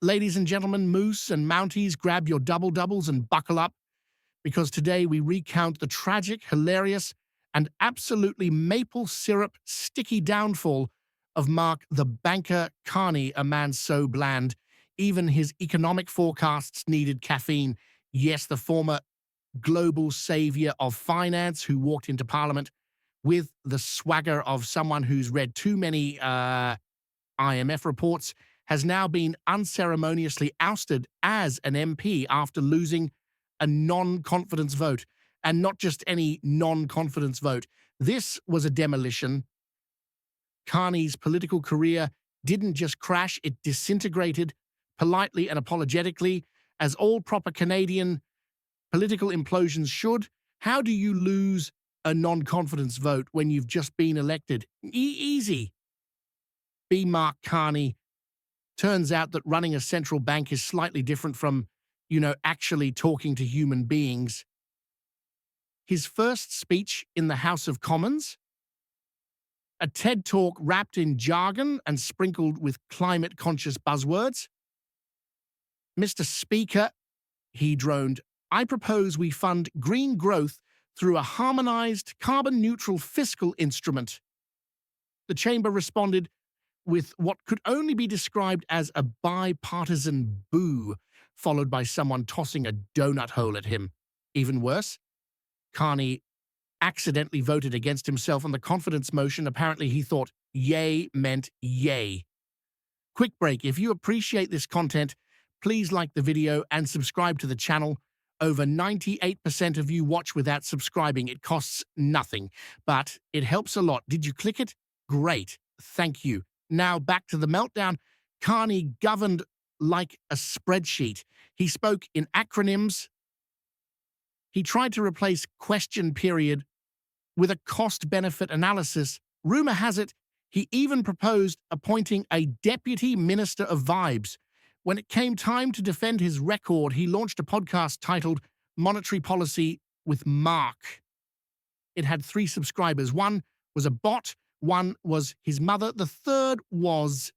Ladies and gentlemen, Moose and Mounties, grab your double-doubles and buckle up, because today we recount the tragic, hilarious, and absolutely maple syrup sticky downfall of Mark the Banker Carney, a man so bland, even his economic forecasts needed caffeine. Yes, the former global savior of finance who walked into Parliament with the swagger of someone who's read too many IMF reports, has now been unceremoniously ousted as an MP after losing a non-confidence vote. And not just any non-confidence vote. This was a demolition. Carney's political career didn't just crash, it disintegrated politely and apologetically, as all proper Canadian political implosions should. How do you lose a non-confidence vote when you've just been elected? Easy. B. Mark Carney. Turns out that running a central bank is slightly different from, actually talking to human beings. His first speech in the House of Commons, a TED Talk wrapped in jargon and sprinkled with climate-conscious buzzwords. Mr. Speaker, he droned, I propose we fund green growth through a harmonized, carbon-neutral fiscal instrument. The chamber responded with what could only be described as a bipartisan boo, followed by someone tossing a donut hole at him. Even worse, Carney accidentally voted against himself on the confidence motion. Apparently he thought yay meant yay. Quick break. If you appreciate this content, please like the video and subscribe to the channel. Over 98% of you watch without subscribing. It costs nothing, but it helps a lot. Did you click it? Great. Thank you. Now back to the meltdown. Carney governed like a spreadsheet. He spoke in acronyms. He tried to replace question period with a cost-benefit analysis. Rumor has it, he even proposed appointing a deputy minister of vibes. When it came time to defend his record, he launched a podcast titled Monetary Policy with Mark. It had 3 subscribers. One was a bot, one was his mother, the third was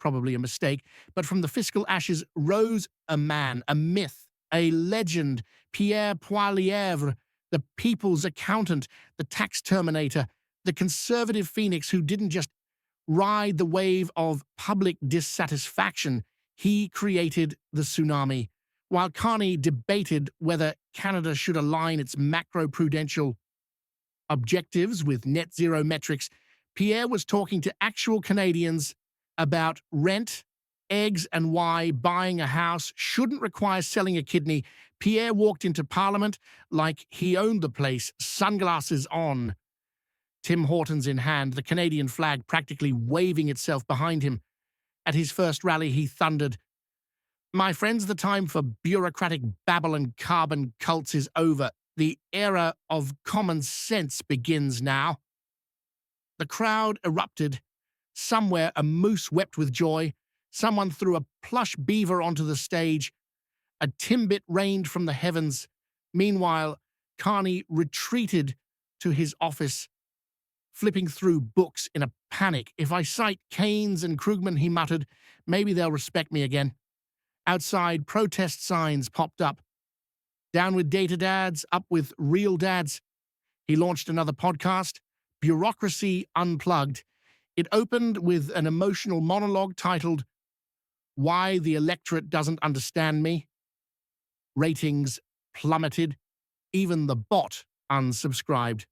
probably a mistake, but from the fiscal ashes rose a man, a myth, a legend, Pierre Poilievre, the people's accountant, the tax terminator, the conservative phoenix who didn't just ride the wave of public dissatisfaction. He created the tsunami. While Carney debated whether Canada should align its macro-prudential objectives with net zero metrics, Pierre was talking to actual Canadians about rent, eggs, and why buying a house shouldn't require selling a kidney. Pierre walked into Parliament like he owned the place, sunglasses on, Tim Hortons in hand, the Canadian flag practically waving itself behind him. At his first rally, he thundered, "My friends, the time for bureaucratic babble and carbon cults is over. The era of common sense begins now." The crowd erupted. Somewhere a moose wept with joy. Someone threw a plush beaver onto the stage. A timbit rained from the heavens. Meanwhile, Carney retreated to his office, flipping through books in a panic. "If I cite Keynes and Krugman," he muttered, "maybe they'll respect me again." Outside, protest signs popped up. Down with data dads, up with real dads. He launched another podcast, Bureaucracy Unplugged. It opened with an emotional monologue titled, "Why the Electorate Doesn't Understand Me." Ratings plummeted. Even the bot unsubscribed.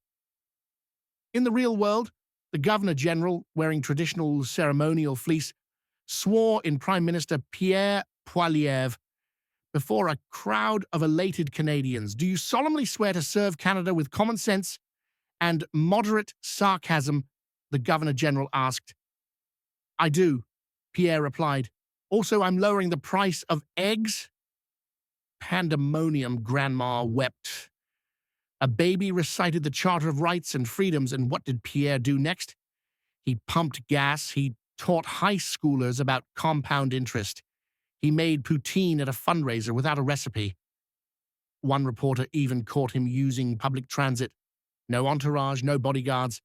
In the real world, the Governor-General, wearing traditional ceremonial fleece, swore in Prime Minister Pierre Poilievre before a crowd of elated Canadians. "Do you solemnly swear to serve Canada with common sense and moderate sarcasm?" the Governor-General asked. "I do," Pierre replied. "Also, I'm lowering the price of eggs." Pandemonium, Grandma wept. A baby recited the Charter of Rights and Freedoms, and what did Pierre do next? He pumped gas. He taught high schoolers about compound interest. He made poutine at a fundraiser without a recipe. One reporter even caught him using public transit. No entourage, no bodyguards.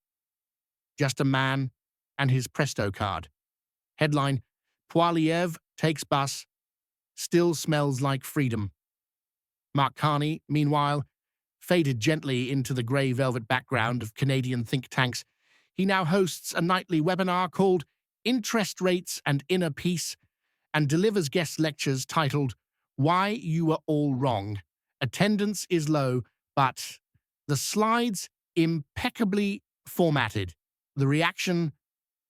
Just a man and his Presto card. Headline, Poilievre takes bus, still smells like freedom. Mark Carney, meanwhile, faded gently into the grey velvet background of Canadian think tanks. He now hosts a nightly webinar called Interest Rates and Inner Peace and delivers guest lectures titled Why You Were All Wrong. Attendance is low, but the slides impeccably formatted. The reaction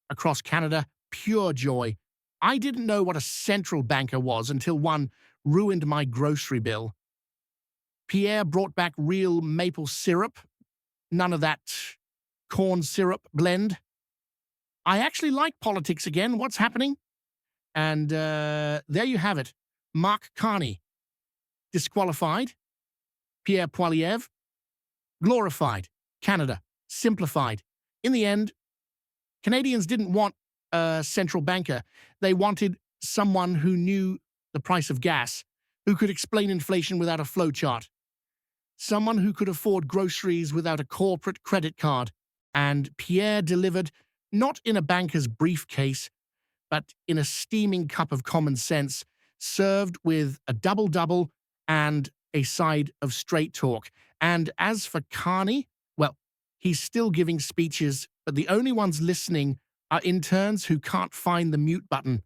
across Canada, pure joy. I didn't know what a central banker was until one ruined my grocery bill. Pierre brought back real maple syrup, none of that corn syrup blend. I actually like politics again. What's happening? And there you have it. Mark Carney, disqualified. Pierre Poilievre, glorified. Canada, simplified. In the end, Canadians didn't want a central banker. They wanted someone who knew the price of gas, who could explain inflation without a flowchart, someone who could afford groceries without a corporate credit card. And Pierre delivered, not in a banker's briefcase, but in a steaming cup of common sense, served with a double-double and a side of straight talk. And as for Carney, well, he's still giving speeches, but the only ones listening are interns who can't find the mute button.